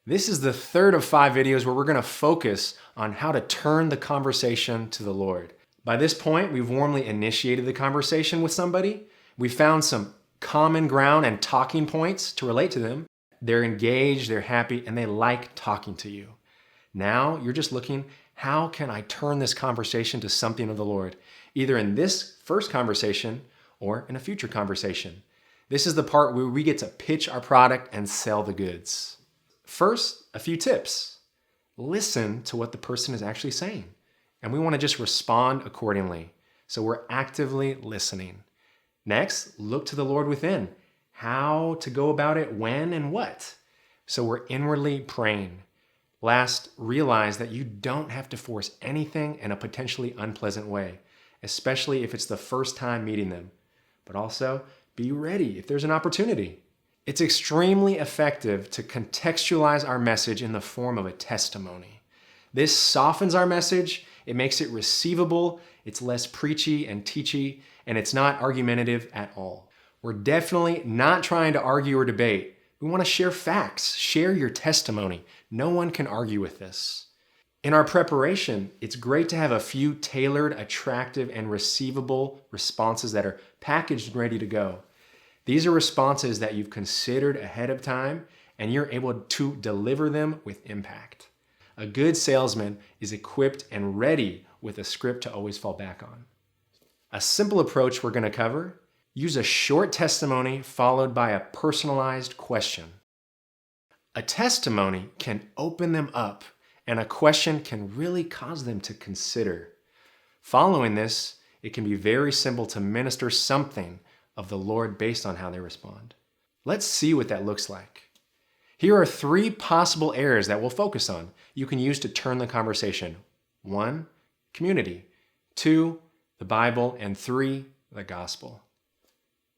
This is the third of 5 videos where we're going to focus on how to turn the conversation to the Lord. By this point, we've warmly initiated the conversation with somebody. We found some common ground and talking points to relate to them. They're engaged, they're happy, and they like talking to you. Now you're just looking, how can I turn this conversation to something of the Lord? Either in this first conversation or in a future conversation. This is the part where we get to pitch our product and sell the goods. First, a few tips. Listen to what the person is actually saying. And we want to just respond accordingly. So we're actively listening. Next, look to the Lord within. How to go about it, when and what. So we're inwardly praying. Last, realize that you don't have to force anything in a potentially unpleasant way, especially if it's the first time meeting them. But also, be ready if there's an opportunity. It's extremely effective to contextualize our message in the form of a testimony. This softens our message, it makes it receivable, it's less preachy and teachy, and it's not argumentative at all. We're definitely not trying to argue or debate. We want to share facts, share your testimony. No one can argue with this. In our preparation, it's great to have a few tailored, attractive, and receivable responses that are packaged and ready to go. These are responses that you've considered ahead of time, and you're able to deliver them with impact. A good salesman is equipped and ready with a script to always fall back on. A simple approach we're going to cover: use a short testimony followed by a personalized question. A testimony can open them up, and a question can really cause them to consider. Following this, it can be very simple to minister something of the Lord based on how they respond. Let's see what that looks like. Here are 3 possible areas that we'll focus on you can use to turn the conversation. 1, community. 2, the Bible. And 3, the gospel.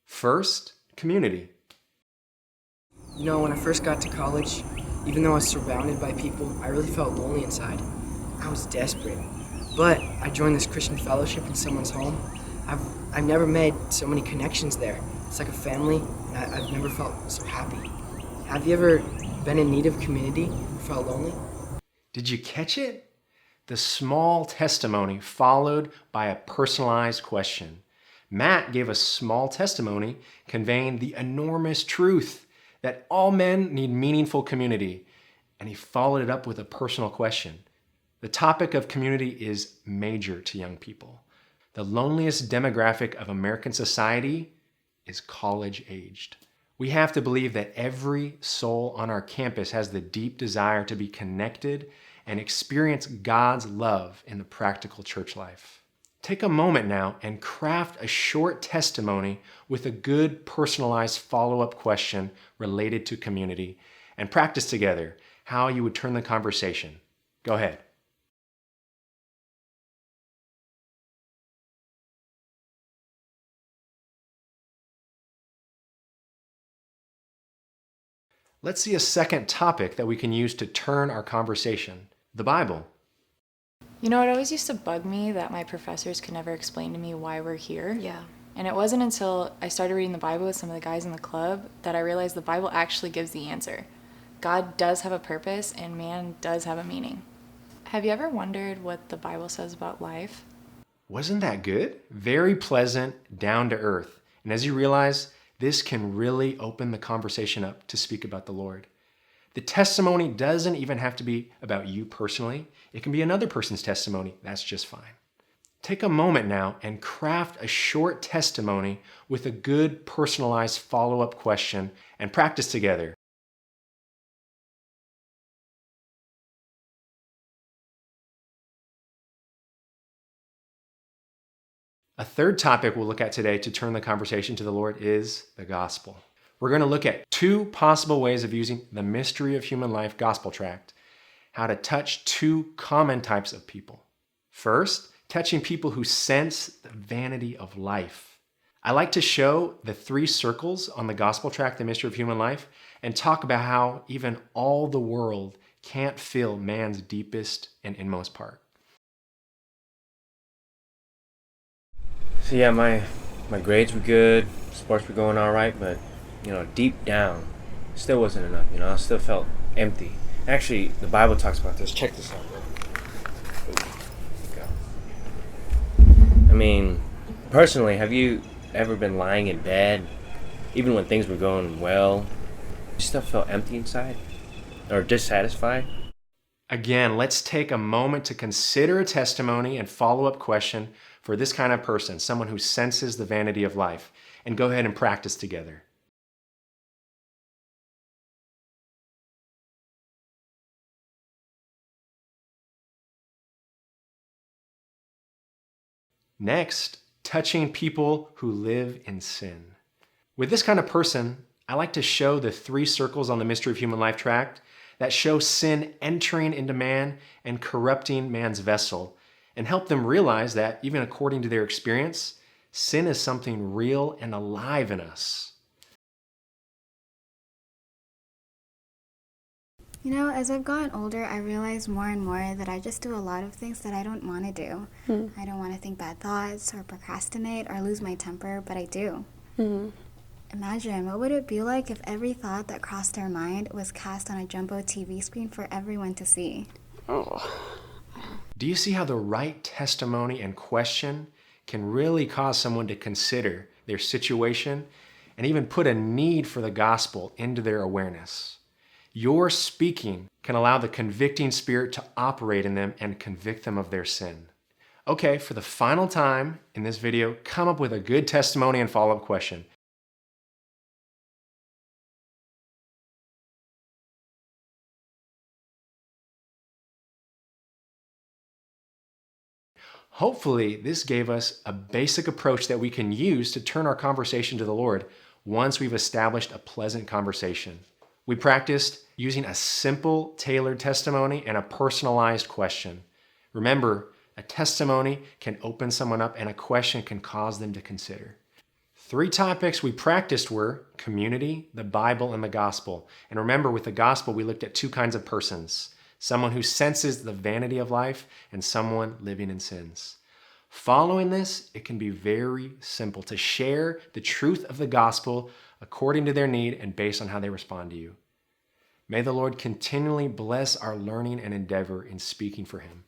First, community. You know, when I first got to college, even though I was surrounded by people, I really felt lonely inside. I was desperate. But I joined this Christian fellowship in someone's home. I've never made so many connections there. It's like a family, and I've never felt so happy. Have you ever been in need of community or felt lonely? Did you catch it? The small testimony followed by a personalized question. Matt gave a small testimony conveying the enormous truth that all men need meaningful community, and he followed it up with a personal question. The topic of community is major to young people. The loneliest demographic of American society is college-aged. We have to believe that every soul on our campus has the deep desire to be connected and experience God's love in the practical church life. Take a moment now and craft a short testimony with a good personalized follow-up question related to community, and practice together how you would turn the conversation. Go ahead. Let's see a second topic that we can use to turn our conversation: the Bible. You know, it always used to bug me that my professors could never explain to me why we're here. Yeah. And it wasn't until I started reading the Bible with some of the guys in the club that I realized the Bible actually gives the answer. God does have a purpose, and man does have a meaning. Have you ever wondered what the Bible says about life? Wasn't that good? Very pleasant, down to earth. And as you realize, this can really open the conversation up to speak about the Lord. The testimony doesn't even have to be about you personally. It can be another person's testimony. That's just fine. Take a moment now and craft a short testimony with a good personalized follow-up question, and practice together. A third topic we'll look at today to turn the conversation to the Lord is the gospel. We're going to look at 2 possible ways of using the Mystery of Human Life gospel tract, how to touch 2 common types of people. First, touching people who sense the vanity of life. I like to show the 3 circles on the gospel tract, the Mystery of Human Life, and talk about how even all the world can't fill man's deepest and inmost part. So yeah, my grades were good, sports were going all right, but deep down, still wasn't enough. I still felt empty. Actually, the Bible talks about this. Check this out, bro. I mean, personally, have you ever been lying in bed, even when things were going well, you still felt empty inside? Or dissatisfied? Again, let's take a moment to consider a testimony and follow-up question for this kind of person, someone who senses the vanity of life, and go ahead and practice together. Next, touching people who live in sin. With this kind of person, I like to show the 3 circles on the Mystery of Human Life tract that show sin entering into man and corrupting man's vessel, and help them realize that, even according to their experience, sin is something real and alive in us. You know, as I've gotten older, I realize more and more that I just do a lot of things that I don't want to do. I don't want to think bad thoughts or procrastinate or lose my temper, but I do. Imagine, what would it be like if every thought that crossed our mind was cast on a jumbo TV screen for everyone to see? Do you see how the right testimony and question can really cause someone to consider their situation and even put a need for the gospel into their awareness? Your speaking can allow the convicting spirit to operate in them and convict them of their sin. Okay, for the final time in this video, come up with a good testimony and follow-up question. Hopefully, this gave us a basic approach that we can use to turn our conversation to the Lord once we've established a pleasant conversation. We practiced using a simple, tailored testimony and a personalized question. Remember, a testimony can open someone up and a question can cause them to consider. 3 topics we practiced were community, the Bible, and the gospel. And remember, with the gospel, we looked at 2 kinds of persons: someone who senses the vanity of life and someone living in sins. Following this, it can be very simple to share the truth of the gospel according to their need and based on how they respond to you. May the Lord continually bless our learning and endeavor in speaking for Him.